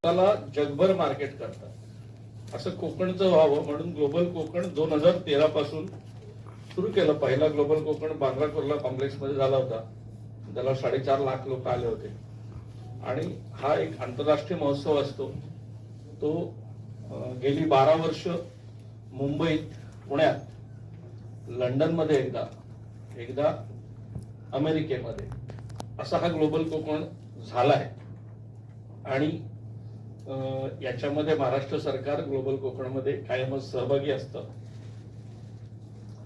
त्याला जगभर मार्केट करतात. असं कोकणचं व्हावं म्हणून ग्लोबल कोकण 2013 पासून सुरू केलं. पहिला ग्लोबल कोकण बांद्रा कुर्ला कॉम्प्लेक्स मध्ये झाला होता. त्याला 4.5 लाख लोक आले होते. आणि हा एक आंतरराष्ट्रीय महोत्सव असतो. तो गेली 12 वर्ष मुंबईत, पुण्यात, लंडनमध्ये एकदा अमेरिकेमध्ये असा हा ग्लोबल कोकण झालाय. आणि याच्यामध्ये महाराष्ट्र सरकार ग्लोबल कोकणमध्ये कायमच सहभागी असतं.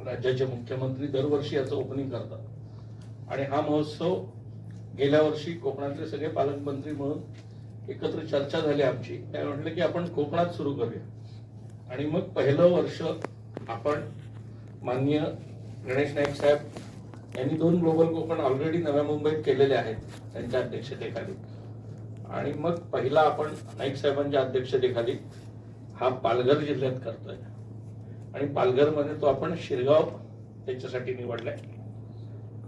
राज्याचे मुख्यमंत्री दरवर्षी याचं ओपनिंग करतात. आणि हा महोत्सव गेल्या वर्षी कोकणातले सगळे पालकमंत्री म्हणून एकत्र चर्चा झाली आमची. काय म्हटलं की आपण कोकणात सुरू करूया. आणि मग पहिलं वर्ष आपण माननीय गणेश नाईक साहेब यांनी 2 ग्लोबल कोकण ऑलरेडी नव्या मुंबईत केलेले आहेत त्यांच्या अध्यक्षतेखाली. आणि मग पहिला आपण नाईक साहेबांच्या अध्यक्षतेखाली हा पालघर जिल्ह्यात करतोय. आणि पालघरमध्ये तो आपण शिरगाव त्याच्यासाठी निवडलाय.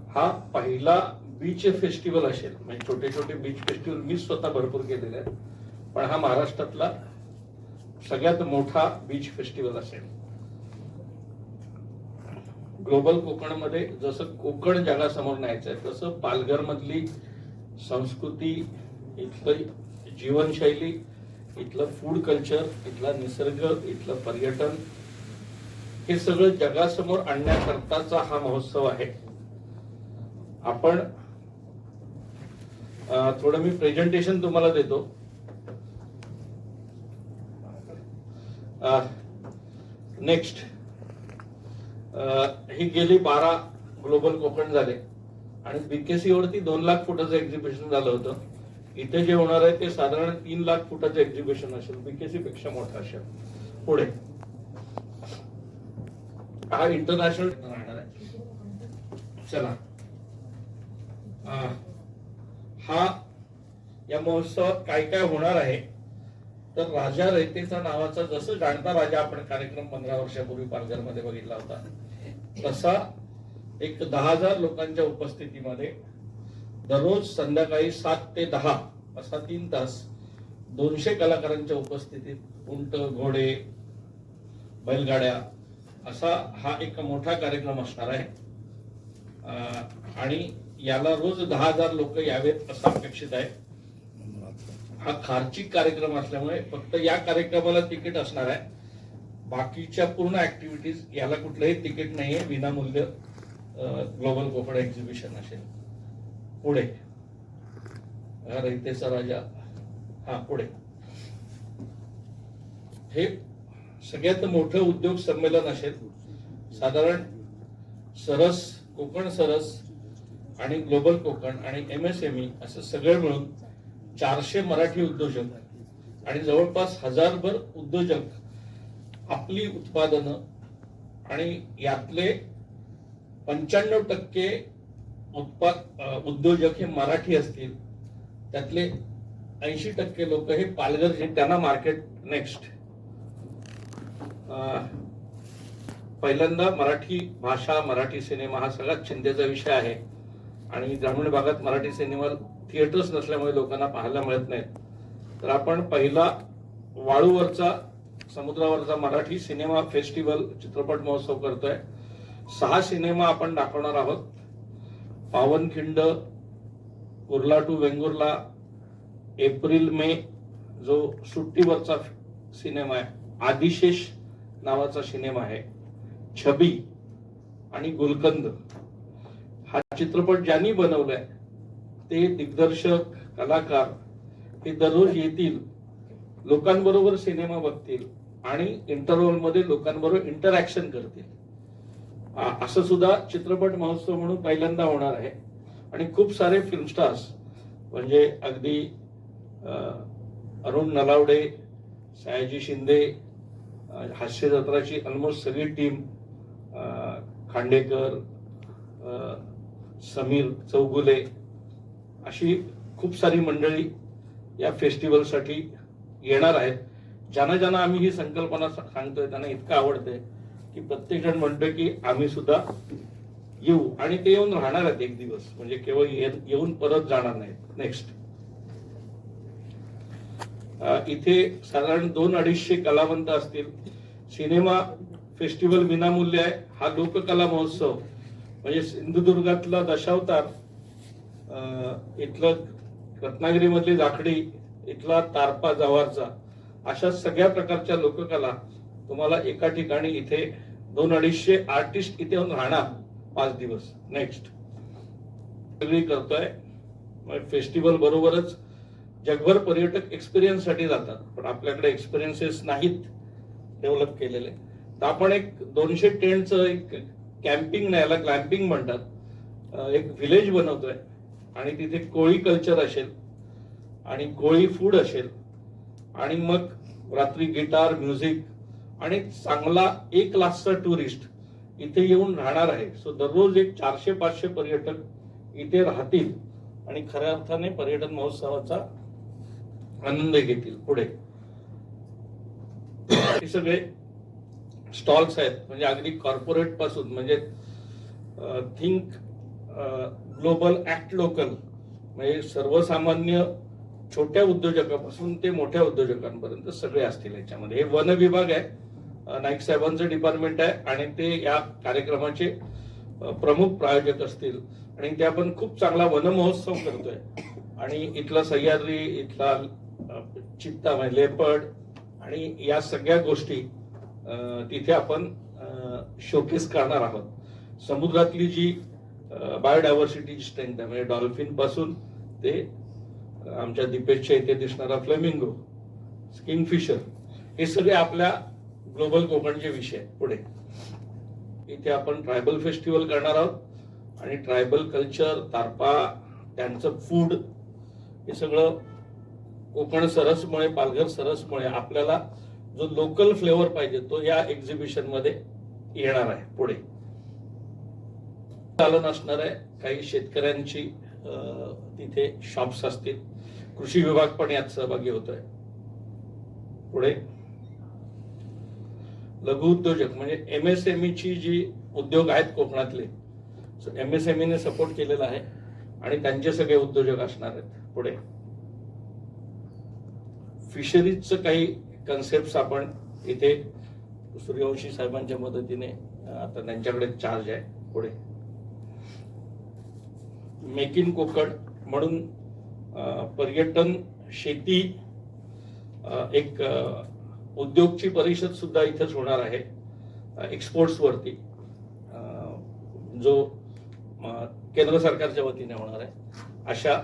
हा पहिला बीच फेस्टिवल असेल. म्हणजे छोटे छोटे बीच फेस्टिवल मी स्वतः भरपूर केलेले आहेत, पण हा महाराष्ट्रातला सगळ्यात मोठा बीच फेस्टिवल असेल. ग्लोबल कोकणमध्ये जसं कोकण जगासमोर न्यायचंय तसं पालघर मधली संस्कृती, इथलं जीवनशैली, इथलं फूड कल्चर, इथला निसर्ग, इथलं पर्यटन हे सगळं जगासमोर आणण्याकरताचा हा महोत्सव आहे. आपण थोडं मी प्रेझेंटेशन तुम्हाला देतो. नेक्स्ट, ही गेली 12 ग्लोबल कोकण झाले. आणि बीकेसी वरती 2 लाख फुटाचं एक्झिबिशन झालं होतं. इथे जे होणार आहे ते साधारण 3 लाख फुटाचं एक्झिबिशन असेल. बीकेसी पेक्षा मोठा असेल. पुढे हा इंटरनॅशनल राहणार आहे. चला, हा या महोत्सवात काय काय होणार आहे तर राजा रयतेचा नावाचा, जसं जाणता राजा आपण कार्यक्रम 15 वर्षापूर्वी पालघरमध्ये बघितला होता, तसा एक 10,000 लोकांच्या उपस्थितीमध्ये दररोज संध्याकाळी 7 ते 10 असा 3 तास 200 कलाकारांच्या उपस्थितीत उंट, घोडे, बैलगाड्या असा हा एक मोठा कार्यक्रम असणार आहे. आणि याला रोज 10,000 लोक यावेत असं अपेक्षित आहे. हा खर्चिक कार्यक्रम असल्यामुळे फक्त या कार्यक्रमाला तिकीट असणार आहे. बाकीच्या पूर्ण ऍक्टिव्हिटीज याला कुठलंही तिकीट नाहीये, विनामूल्य ग्लोबल कोकण एक्झिबिशन असेल. पुढे रयतेचा राजा, हा पुढे, हे सगळ्यात मोठं उद्योग संमेलन असेल. साधारण सरस, कोकण सरस आणि ग्लोबल कोकण आणि MSME असं सगळं मिळून 400 मराठी उद्योजक आणि जवळपास 1000भर उद्योजक आपली उत्पादनं, आणि यातले 95% उद्योजक हे मराठी असतील. त्यातले 80% लोक हे पालघर, जे त्यांना मार्केट. नेक्स्ट, पहिल्यांदा मराठी भाषा, मराठी सिनेमा हा सगळ्यात चिंतेचा विषय आहे. आणि ग्रामीण भागात मराठी सिनेमा थिएटर्स नसल्यामुळे लोकांना पाहायला मिळत नाहीत. तर आपण पहिला वाळूवरचा, समुद्रावरचा मराठी सिनेमा फेस्टिवल, चित्रपट महोत्सव करतोय. 6 सिनेमा आपण दाखवणार आहोत. Pawankhind, Kurla to Vengurla, April May जो सुट्टीवरचा सिनेमा आहे, आदिशेष नावाचा सिनेमा आहे, छबी आणि गुलकंद. हा चित्रपट ज्यांनी बनवलाय ते दिग्दर्शक, कलाकार हे दररोज येतील, लोकांबरोबर सिनेमा बघतील आणि इंटरव्हल मध्ये लोकांबरोबर इंटरॅक्शन करतील. असं सुद्धा चित्रपट महोत्सव म्हणून पहिल्यांदा होणार आहे. आणि खूप सारे फिल्म स्टार्स, म्हणजे अगदी अरुण नलावडे, सयाजी शिंदे, हास्य जत्राची ऑलमोस्ट सगळी टीम, खांडेकर, समीर चौगुले, अशी खूप सारी मंडळी या फेस्टिवलसाठी येणार आहेत. ज्यांना ज्यांना आम्ही ही संकल्पना सांगतोय त्यांना इतकं आवडतंय की प्रत्येक जण म्हणतोय की आम्ही सुद्धा येऊ. आणि ते येऊन राहणार आहेत एक दिवस, म्हणजे केवळ येऊन परत जाणार नाहीत. नेक्स्ट, इथे साधारण 200-250 कलावंत असतील. सिनेमा फेस्टिवल विनामूल्य आहे. हा लोककला महोत्सव म्हणजे सिंधुदुर्गातला दशावतार, इथलं रत्नागिरीमधली जाखडी, इथला तारपा जव्हारचा, अशा सगळ्या प्रकारच्या लोककला तुम्हाला एका ठिकाणी इथे 200-250 आर्टिस्ट इथे येऊन राहणार 5 दिवस. नेक्स्ट सगळी करतोय फेस्टिवल बरोबरच जगभर पर्यटक एक्सपिरियन्स साठी जातात, पण आपल्याकडे एक्सपिरियन्सेस नाहीत डेव्हलप केलेले. तर आपण एक 200 टेंटचं एक कॅम्पिंग नाही, याला ग्लॅम्पिंग म्हणतात, एक व्हिलेज बनवतोय आणि तिथे कोळी कल्चर असेल आणि कोळी फूड असेल आणि मग रात्री गिटार म्युझिक आणि चांगला A क्लासचा टुरिस्ट इथे येऊन राहणार आहे. सो दररोज एक 400-500 पर्यटक इथे राहतील आणि खऱ्या अर्थाने पर्यटन महोत्सवाचा आनंद घेतील. पुढे हे सगळे स्टॉल्स आहेत, म्हणजे अगदी कॉर्पोरेट पासून, म्हणजे थिंक ग्लोबल ऍक्ट लोकल, म्हणजे सर्वसामान्य छोट्या उद्योजकापासून ते मोठ्या उद्योजकांपर्यंत सगळे असतील याच्यामध्ये. हे वन विभाग आहे, नाईक साहेबांचं डिपार्टमेंट आहे आणि ते या कार्यक्रमाचे प्रमुख प्रायोजक असतील. आणि ते आपण खूप चांगला वन महोत्सव करतोय आणि इथला सह्याद्री, इथला चित्ता म्हणजे लेपर्ड आणि या सगळ्या गोष्टी तिथे आपण शोकेस करणार आहोत. समुद्रातली जी बायोडायव्हर्सिटी स्ट्रेंथ आहे, म्हणजे डॉल्फिन पासून ते आमच्या दीपेशच्या इथे दिसणारा फ्लेमिंगो, किंगफिशर, हे सगळे आपल्या ग्लोबल कोकणचे विषय आहेत. पुढे इथे आपण ट्रायबल फेस्टिवल करणार आहोत आणि ट्रायबल कल्चर, तारपा, त्यांचं फूड, हे सगळं कोकण सरसमुळे, पालघर सरसमुळे आपल्याला जो लोकल फ्लेवर पाहिजे तो या एक्झिबिशन मध्ये येणार आहे. पुढे चालन असणार आहे. काही शेतकऱ्यांची तिथे शॉप्स असतील. कृषी विभाग पण यात सहभागी होतोय. पुढे लघु उद्योजक म्हणजे MSME ची जी उद्योग आहेत कोकणातले, MSME ने सपोर्ट केलेला आहे आणि त्यांचे सगळे उद्योजक असणार आहेत. पुढे फिशरीजचं काही कन्सेप्ट आपण इथे सूर्यवंशी साहेबांच्या मदतीने, आता त्यांच्याकडे चार्ज आहे. पुढे मेक इन कोकण म्हणून पर्यटन, शेती, एक उद्योगची परिषद सुद्धा इथेच होणार आहे एक्सपोर्ट्स वरती, जो केंद्र सरकारच्या वतीने होणार आहे. अशा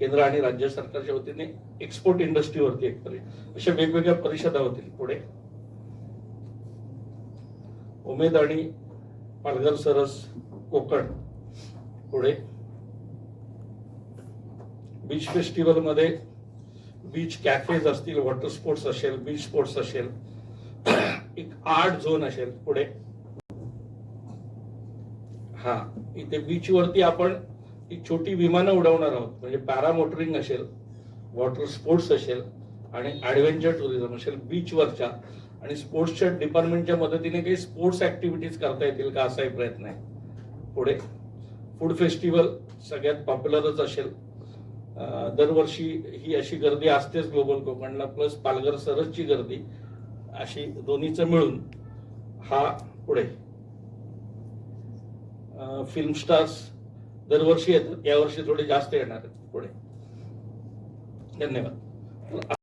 केंद्र आणि राज्य सरकारच्या वतीने एक्सपोर्ट इंडस्ट्रीवरती एक अशा वेगवेगळ्या परिषदा होतील. पुढे उमेद आणि पालघर सरस कोकण. पुढे बीच फेस्टिवल मध्ये बीच कॅफेज असतील, वॉटर स्पोर्ट्स असेल, बीच स्पोर्ट्स असेल, एक आर्ट झोन असेल. पुढे इथे बीच वरती आपण एक छोटी विमानं उडवणार आहोत, म्हणजे पॅरामोटरिंग असेल, वॉटर स्पोर्ट्स असेल आणि ऍडव्हेंचर टुरिझम असेल बीचवरच्या. आणि स्पोर्ट्सच्या डिपार्टमेंटच्या मदतीने काही स्पोर्ट्स ऍक्टिव्हिटीज करता येतील का असाही प्रयत्न आहे. पुढे फूड फेस्टिवल सगळ्यात पॉप्युलरच असेल. दरवर्षी ही अशी गर्दी असतेच ग्लोबल कोकणला, प्लस पालघर सरसची गर्दी, अशी दोन्हीचं मिळून हा. पुढे फिल्म स्टार्स दरवर्षी येतात, यावर्षी थोडे जास्त येणार आहेत. पुढे धन्यवाद.